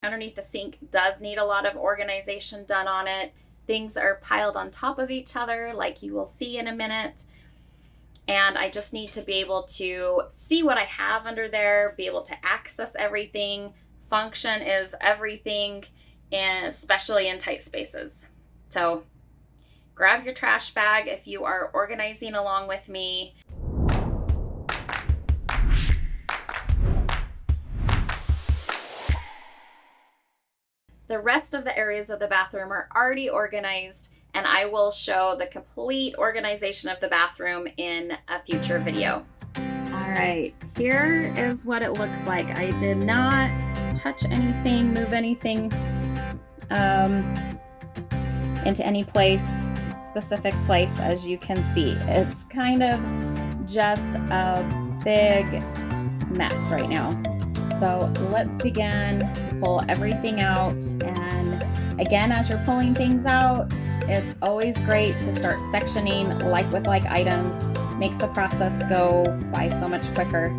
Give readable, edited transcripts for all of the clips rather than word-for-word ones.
underneath the sink does need a lot of organization done on it. Things are piled on top of each other, like you will see in a minute. And I just need to be able to see what I have under there, be able to access everything. Function is everything, and especially in tight spaces. So grab your trash bag if you are organizing along with me. The rest of the areas of the bathroom are already organized, and I will show the complete organization of the bathroom in a future video. All right, here is what it looks like. I did not touch anything, move anything into any specific place, as you can see. It's kind of just a big mess right now. So let's begin to pull everything out. And again, as you're pulling things out, it's always great to start sectioning like with like items. Makes the process go by so much quicker.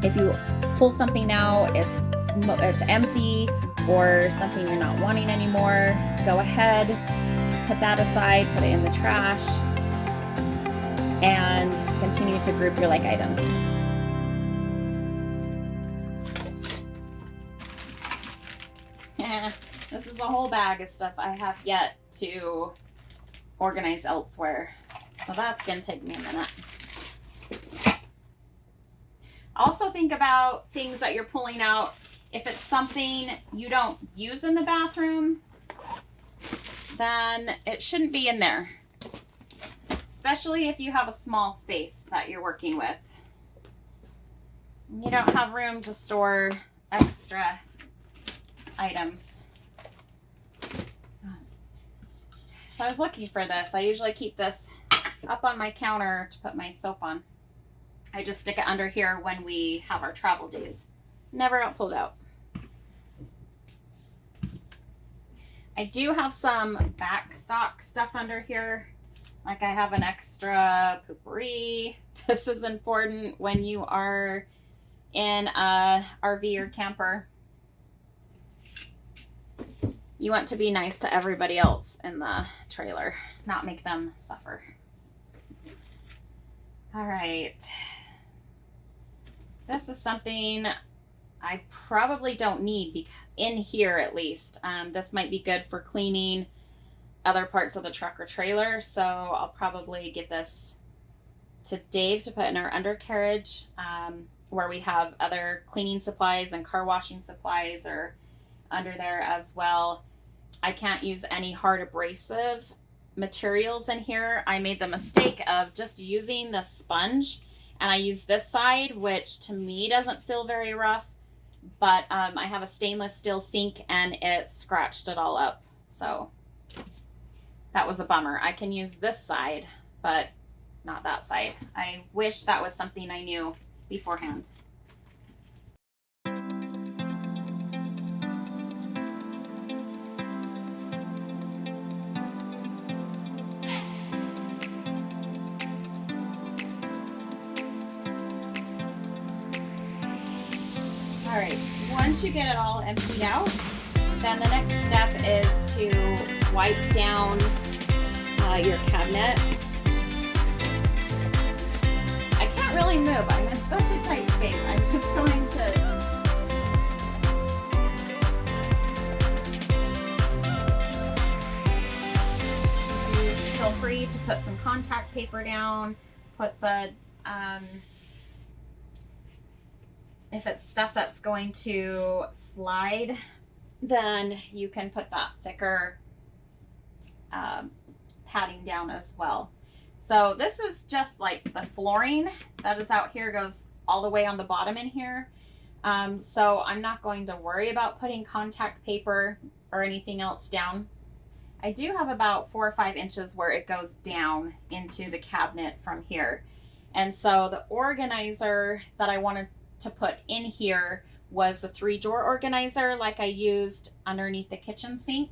If you pull something now, it's empty or something you're not wanting anymore, go ahead, put that aside, put it in the trash, and continue to group your like items. This is a whole bag of stuff I have yet to organize elsewhere. So that's going to take me a minute. Also think about things that you're pulling out. If it's something you don't use in the bathroom, then it shouldn't be in there. Especially if you have a small space that you're working with. You don't have room to store extra items. So I was looking for this. I usually keep this up on my counter to put my soap on. I just stick it under here when we have our travel days. Never got pulled out. I do have some back stock stuff under here. Like I have an extra potpourri. This is important when you are in a RV or camper. You want to be nice to everybody else in the trailer, not make them suffer. All right. This is something I probably don't need in here, at least. This might be good for cleaning other parts of the truck or trailer, so I'll probably give this to Dave to put in our undercarriage, where we have other cleaning supplies and car washing supplies are under there as well. I can't use any hard abrasive materials in here. I made the mistake of just using the sponge, and I use this side, which to me doesn't feel very rough, but I have a stainless steel sink and it scratched it all up. So that was a bummer. I can use this side, but not that side. I wish that was something I knew beforehand. All right, once you get it all emptied out, then the next step is to wipe down your cabinet. I can't really move. I'm in such a tight space. I'm just going to feel free to put some contact paper down, put the if it's stuff that's going to slide, then you can put that thicker padding down as well. So this is just like the flooring that is out here, goes all the way on the bottom in here. So I'm not going to worry about putting contact paper or anything else down. I do have about 4 or 5 inches where it goes down into the cabinet from here. And so the organizer that I wanted to put in here was the 3-drawer organizer like I used underneath the kitchen sink.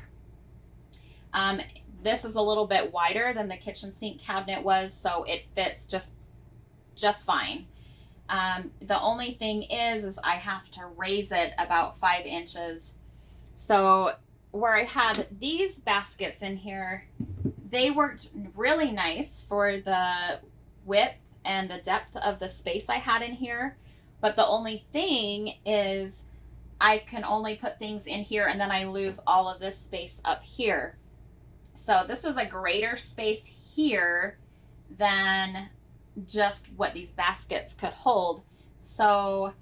This is a little bit wider than the kitchen sink cabinet was, so it fits just fine. The only thing is I have to raise it about 5 inches. So where I had these baskets in here, they worked really nice for the width and the depth of the space I had in here. But the only thing is I can only put things in here and then I lose all of this space up here. So this is a greater space here than just what these baskets could hold. So,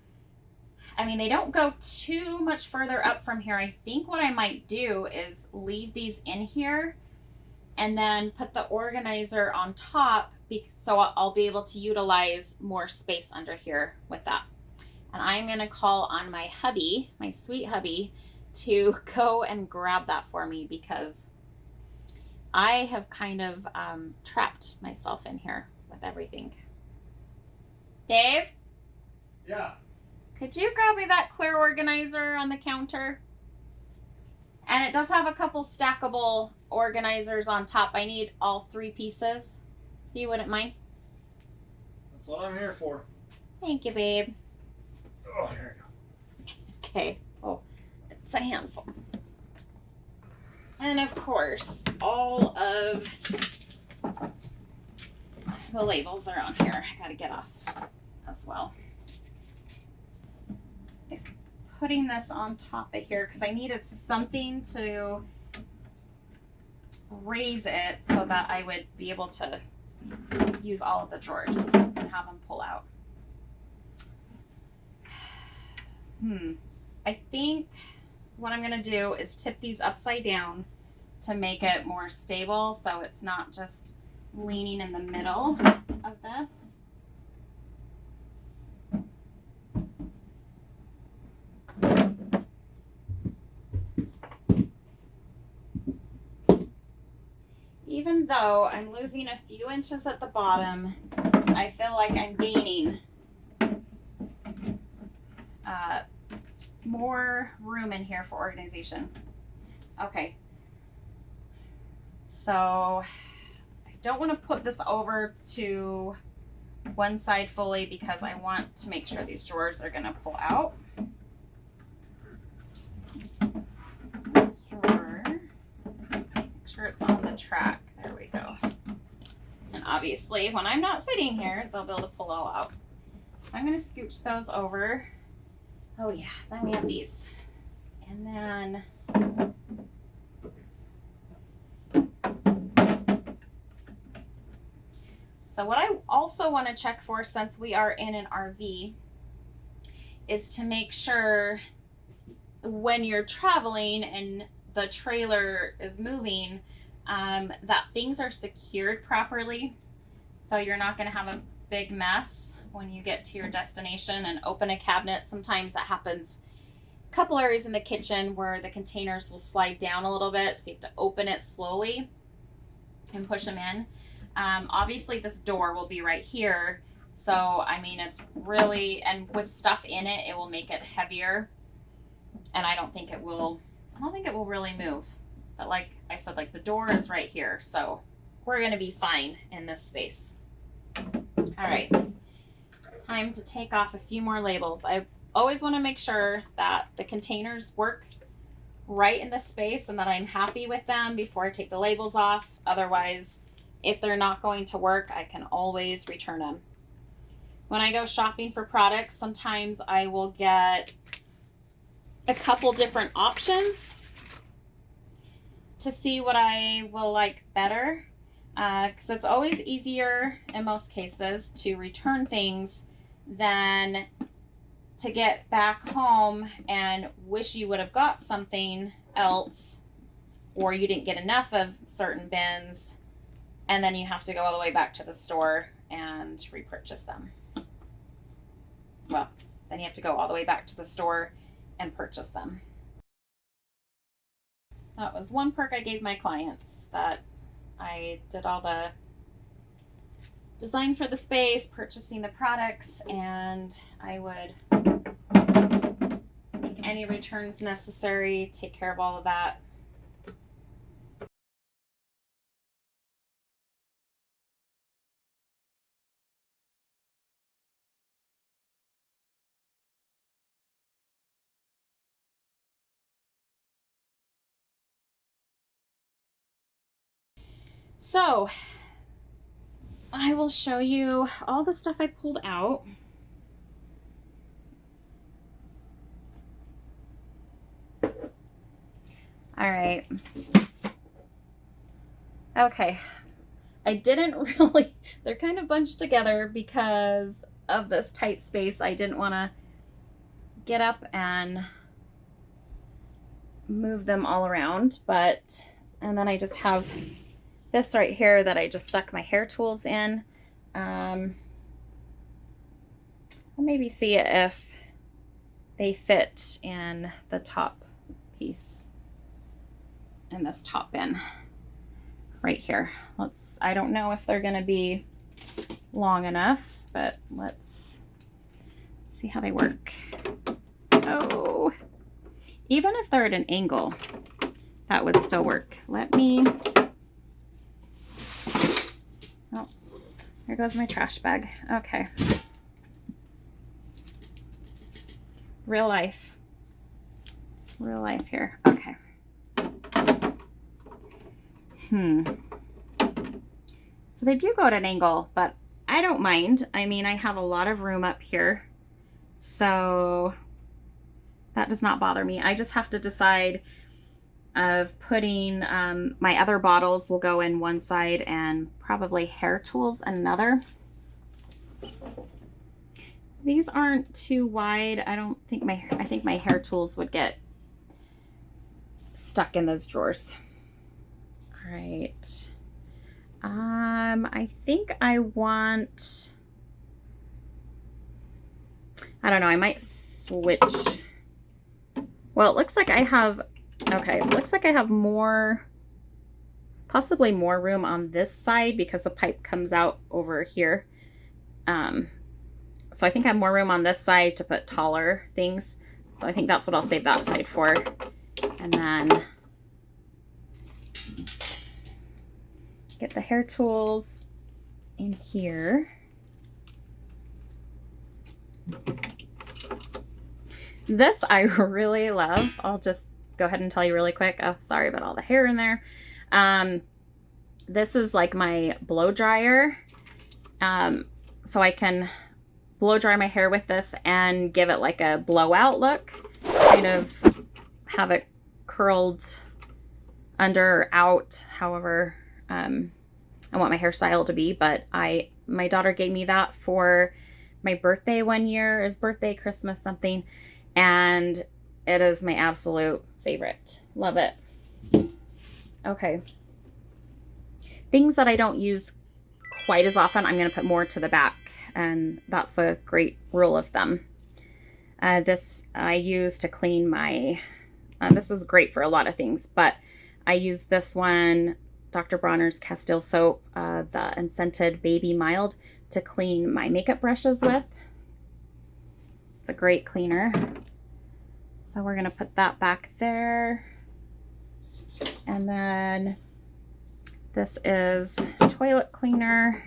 I mean, they don't go too much further up from here. I think what I might do is leave these in here and then put the organizer on top so I'll be able to utilize more space under here with that. And I'm going to call on my hubby, my sweet hubby, to go and grab that for me because I have kind of trapped myself in here with everything. Dave? Yeah. Could you grab me that clear organizer on the counter? And it does have a couple stackable organizers on top. I need all 3 pieces. If you wouldn't mind. That's what I'm here for. Thank you, babe. Oh, here we go. Okay. Oh, it's a handful. And of course, all of the labels are on here. I gotta get off as well. Putting this on top of here because I needed something to raise it so that I would be able to use all of the drawers and have them pull out. I think what I'm going to do is tip these upside down to make it more stable so it's not just leaning in the middle of this. Even though I'm losing a few inches at the bottom, I feel like I'm gaining more room in here for organization. Okay. So I don't want to put this over to one side fully because I want to make sure these drawers are going to pull out. This drawer, make sure it's on the track. There we go. And obviously when I'm not sitting here, they'll be able to pull all out. So I'm going to scooch those over. Oh yeah, then we have these. And then so what I also want to check for since we are in an RV is to make sure when you're traveling and the trailer is moving that things are secured properly so you're not going to have a big mess when you get to your destination and open a cabinet. Sometimes that happens a couple areas in the kitchen where the containers will slide down a little bit, so you have to open it slowly and push them in. Obviously this door will be right here, so I mean it's really, and with stuff in it, it will make it heavier, and I don't think it will really move. But like I said, like the door is right here, so we're gonna be fine in this space. All right, time to take off a few more labels. I always want to make sure that the containers work right in the space and that I'm happy with them before I take the labels off. Otherwise, if they're not going to work, I can always return them. When I go shopping for products, sometimes I will get a couple different options to see what I will like better. Because it's always easier in most cases to return things than to get back home and wish you would have got something else, or you didn't get enough of certain bins, and then you have to go all the way back to the store and repurchase them. Well, then you have to go all the way back to the store and purchase them. That was one perk I gave my clients, that I did all the design for the space, purchasing the products, and I would make any returns necessary, take care of all of that. So I will show you all the stuff I pulled out. All right. Okay. I didn't really, they're kind of bunched together because of this tight space. I didn't want to get up and move them all around, and then I just have this right here that I just stuck my hair tools in. I'll maybe see if they fit in the top piece in this top bin right here. I don't know if they're going to be long enough, but let's see how they work. Oh, even if they're at an angle, that would still work. Let me, oh, there goes my trash bag. Okay. Real life here. Okay. So they do go at an angle, but I don't mind. I mean, I have a lot of room up here, so that does not bother me. I just have to decide of putting, my other bottles will go in one side and probably hair tools in another. These aren't too wide. I think my hair tools would get stuck in those drawers. All right. I think I want, I don't know, I might switch. Well, it looks like I have, okay, it looks like I have more, possibly more room on this side because the pipe comes out over here. So I think I have more room on this side to put taller things. So I think that's what I'll save that side for. And then get the hair tools in here. This I really love. I'll just go ahead and tell you really quick. Oh, sorry about all the hair in there. This is like my blow dryer. So I can blow dry my hair with this and give it like a blowout look. Kind of have it curled under or out, however I want my hairstyle to be. But my daughter gave me that for my birthday one year. His birthday, Christmas, something. And it is my absolute favorite. Love it. Okay. Things that I don't use quite as often, I'm going to put more to the back. And that's a great rule of thumb. This I use to clean my, this is great for a lot of things, but I use this one, Dr. Bronner's Castile soap, the unscented baby mild, to clean my makeup brushes with. It's a great cleaner. So we're going to put that back there. And then this is toilet cleaner.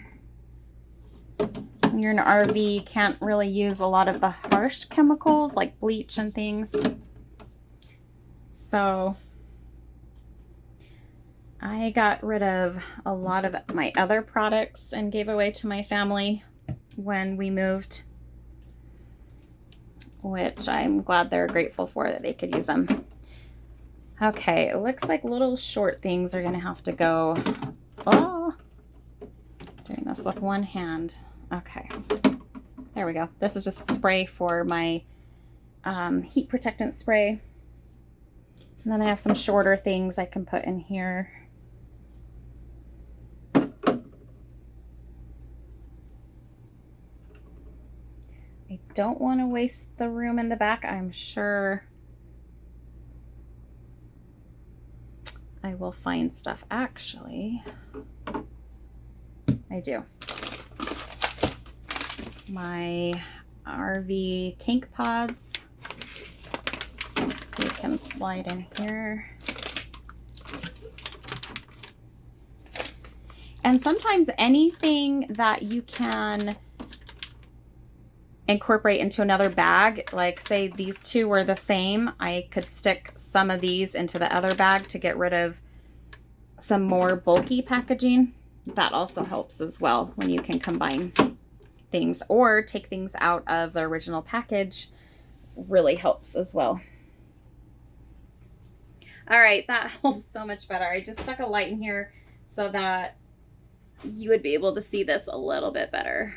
When you're in an RV, can't really use a lot of the harsh chemicals like bleach and things. So I got rid of a lot of my other products and gave away to my family when we moved, which I'm glad they're grateful for, that they could use them. Okay, it looks like little short things are gonna have to go. Oh, doing this with one hand. Okay, there we go. This is just spray for my heat protectant spray. And then I have some shorter things I can put in here. I don't want to waste the room in the back. I'm sure I will find stuff. Actually, I do. My RV tank pods, you can slide in here. And sometimes anything that you can incorporate into another bag, like say these two were the same, I could stick some of these into the other bag to get rid of some more bulky packaging. That also helps as well when you can combine things or take things out of the original package. Really helps as well. All right, that helps so much better. I just stuck a light in here so that you would be able to see this a little bit better.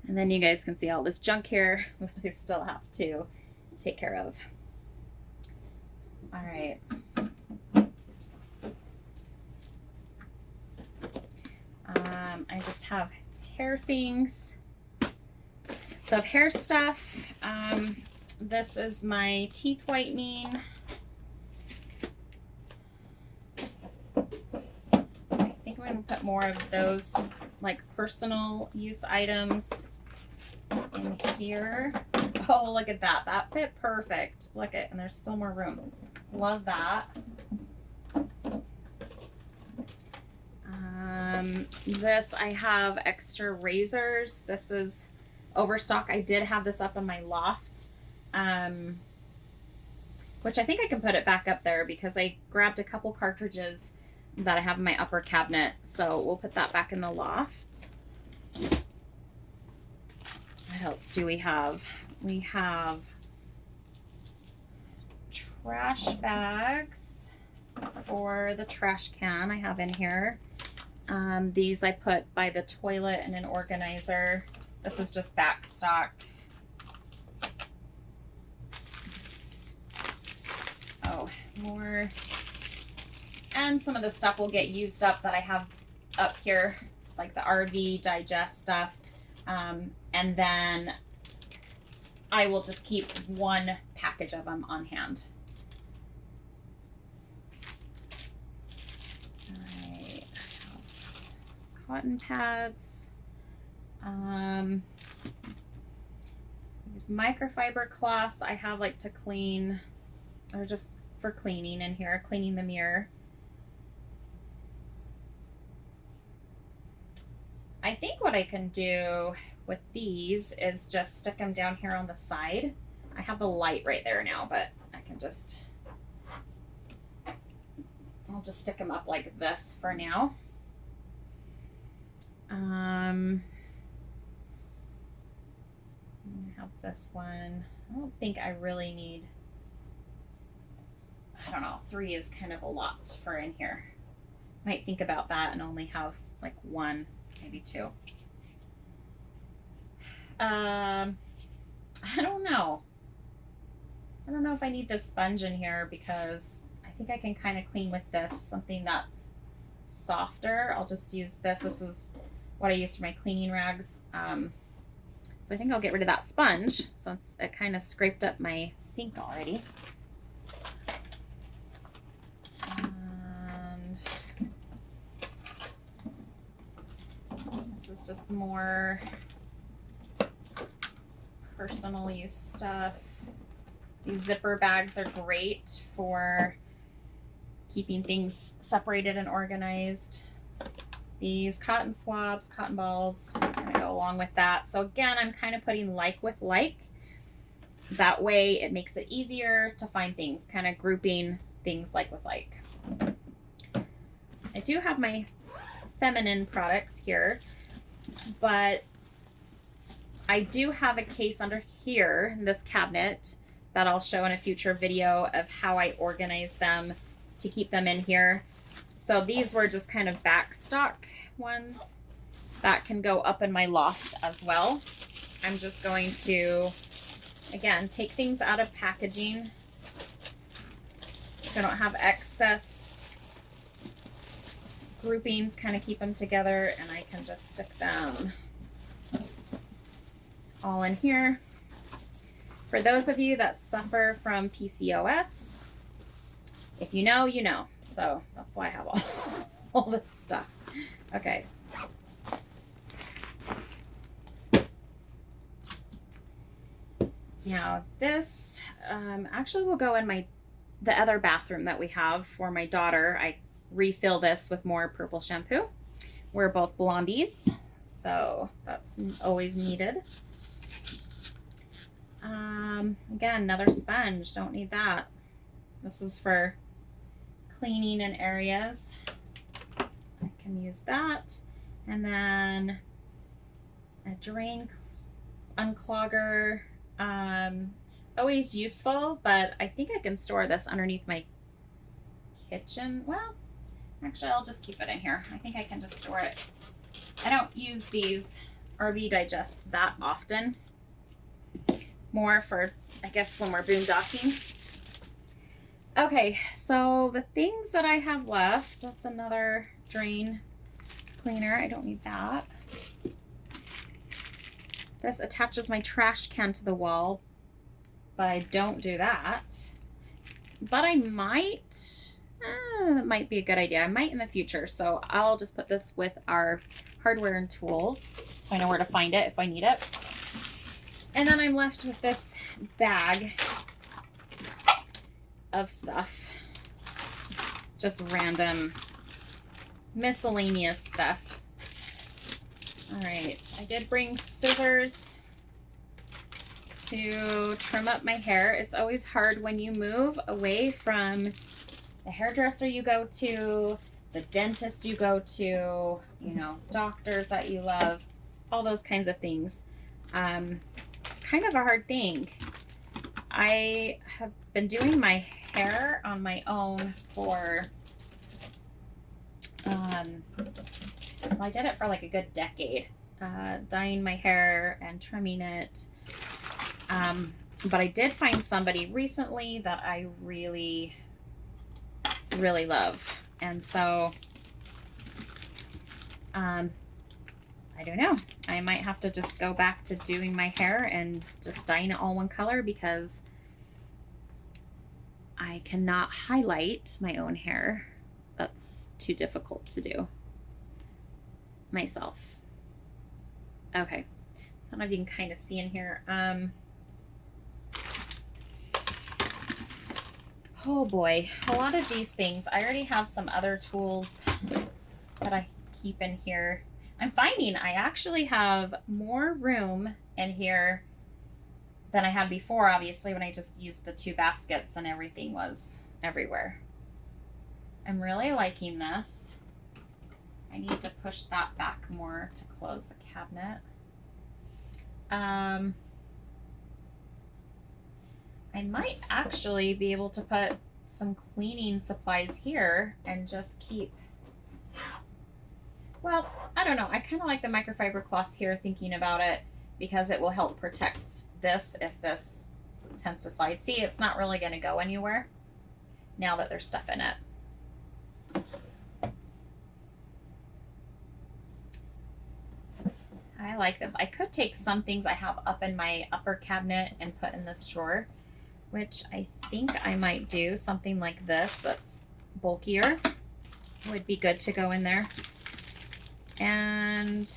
And then you guys can see all this junk here that I still have to take care of. All right. I just have hair things. So I have hair stuff. This is my teeth whitening. I think I'm going to put more of those like personal use items in here. Oh, look at that. That fit perfect. Look at, and there's still more room. Love that. This, I have extra razors. This is overstock. I did have this up in my loft, which I think I can put it back up there because I grabbed a couple cartridges that I have in my upper cabinet. So we'll put that back in the loft. What else do we have? We have trash bags for the trash can I have in here. These I put by the toilet in an organizer. This is just back stock. Oh, more. And some of the stuff will get used up that I have up here, like the RV digest stuff. And then I will just keep one package of them on hand. Cotton pads, these microfiber cloths I have like to clean, or just for cleaning in here, cleaning the mirror. I think what I can do with these is just stick them down here on the side. I have the light right there now, but I can just, I'll just stick them up like this for now. I have this one. I don't think I really need, I don't know, 3 is kind of a lot for in here. Might think about that and only have like 1, maybe 2. I don't know. I don't know if I need this sponge in here because I think I can kind of clean with this, something that's softer. I'll just use this. This is what I use for my cleaning rags. So I think I'll get rid of that sponge since it kind of scraped up my sink already. And this is just more personal use stuff. These zipper bags are great for keeping things separated and organized. These cotton swabs, cotton balls, are gonna go along with that. So again, I'm kind of putting like with like. That way it makes it easier to find things, kind of grouping things like with like. I do have my feminine products here, but I do have a case under here in this cabinet that I'll show in a future video of how I organize them to keep them in here. So these were just kind of back stock ones that can go up in my loft as well. I'm just going to, again, take things out of packaging so I don't have excess groupings, kind of keep them together, and I can just stick them all in here. For those of you that suffer from PCOS, if you know, you know. So that's why I have all this stuff. Okay. Now this actually will go in the other bathroom that we have for my daughter. I refill this with more purple shampoo. We're both blondies, so that's always needed. Again, another sponge. Don't need that. This is for cleaning in areas. can use that. And then a drain unclogger. Always useful, but I think I can store this underneath my kitchen. Well, actually, I'll just keep it in here. I think I can just store it. I don't use these RV Digest that often. More for, I guess, when we're boondocking. Okay, so the things that I have left, that's another drain cleaner. I don't need that. This attaches my trash can to the wall, but I don't do that. But I might, that might be a good idea. I might in the future. So I'll just put this with our hardware and tools so I know where to find it if I need it. And then I'm left with this bag of stuff. Just random miscellaneous stuff. All right, I did bring scissors to trim up my hair. It's always hard when you move away from the hairdresser you go to, the dentist you go to, you know, doctors that you love, all those kinds of things. It's kind of a hard thing. I have been doing my hair on my own for, well, I did it for like a good decade, dyeing my hair and trimming it. But I did find somebody recently that I really, really love. And so, I don't know. I might have to just go back to doing my hair and just dyeing it all one color because I cannot highlight my own hair. That's too difficult to do myself. Okay. So I don't know if you can kind of see in here. Oh boy, a lot of these things. I already have some other tools that I keep in here. I'm finding I actually have more room in here than I had before, obviously, when I just used the two baskets and everything was everywhere. I'm really liking this. I need to push that back more to close the cabinet. I might actually be able to put some cleaning supplies here and just keep, well, I don't know. I kind of like the microfiber cloths here, thinking about it, because it will help protect this if this tends to slide. See, it's not really going to go anywhere now that there's stuff in it. I like this. I could take some things I have up in my upper cabinet and put in this drawer, which I think I might do. Something like this that's bulkier would be good to go in there. And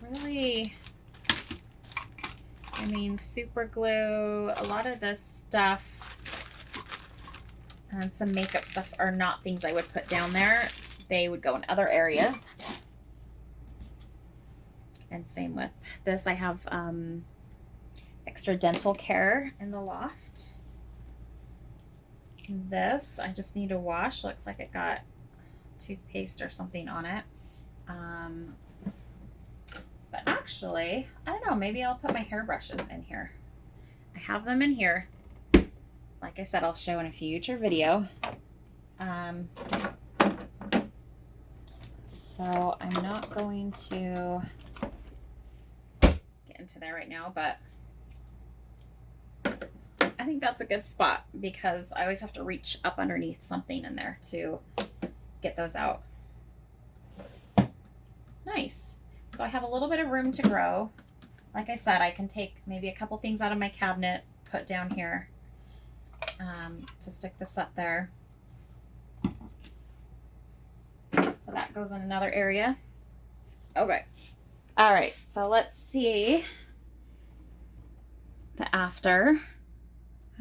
really, I mean, super glue, a lot of this stuff and some makeup stuff are not things I would put down there. They would go in other areas. And same with this. I have extra dental care in the loft. This I just need to wash. Looks like it got toothpaste or something on it. But actually, I don't know, maybe I'll put my hairbrushes in here. I have them in here. Like I said, I'll show in a future video. So I'm not going to get into there right now, but I think that's a good spot because I always have to reach up underneath something in there to get those out. Nice. So I have a little bit of room to grow. Like I said, I can take maybe a couple things out of my cabinet, put down here to stick this up there. So that goes in another area. Okay. All right. So let's see the after.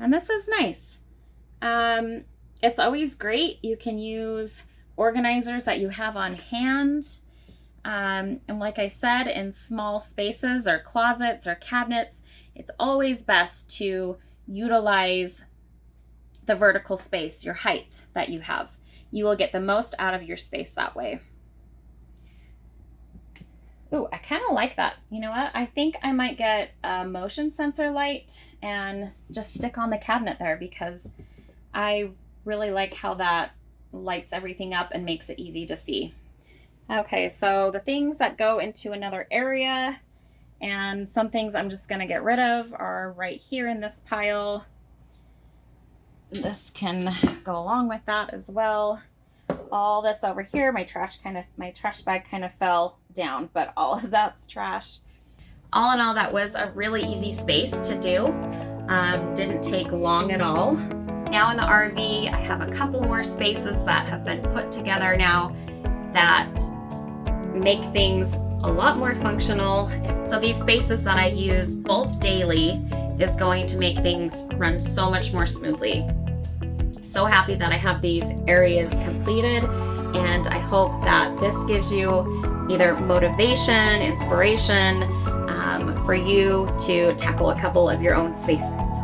And this is nice. It's always great. You can use organizers that you have on hand. And like I said, in small spaces or closets or cabinets, it's always best to utilize the vertical space, your height that you have. You will get the most out of your space that way. Ooh, I kind of like that. You know what? I think I might get a motion sensor light and just stick on the cabinet there, because I really like how that lights everything up and makes it easy to see. Okay, so the things that go into another area, and some things I'm just going to get rid of, are right here in this pile. This can go along with that as well. All this over here, my trash bag kind of fell down, but all of that's trash. All in all, that was a really easy space to do. Didn't take long at all. Now in the RV, I have a couple more spaces that have been put together now that make things a lot more functional. So these spaces that I use both daily is going to make things run so much more smoothly. So happy that I have these areas completed, and I hope that this gives you either motivation, inspiration, for you to tackle a couple of your own spaces.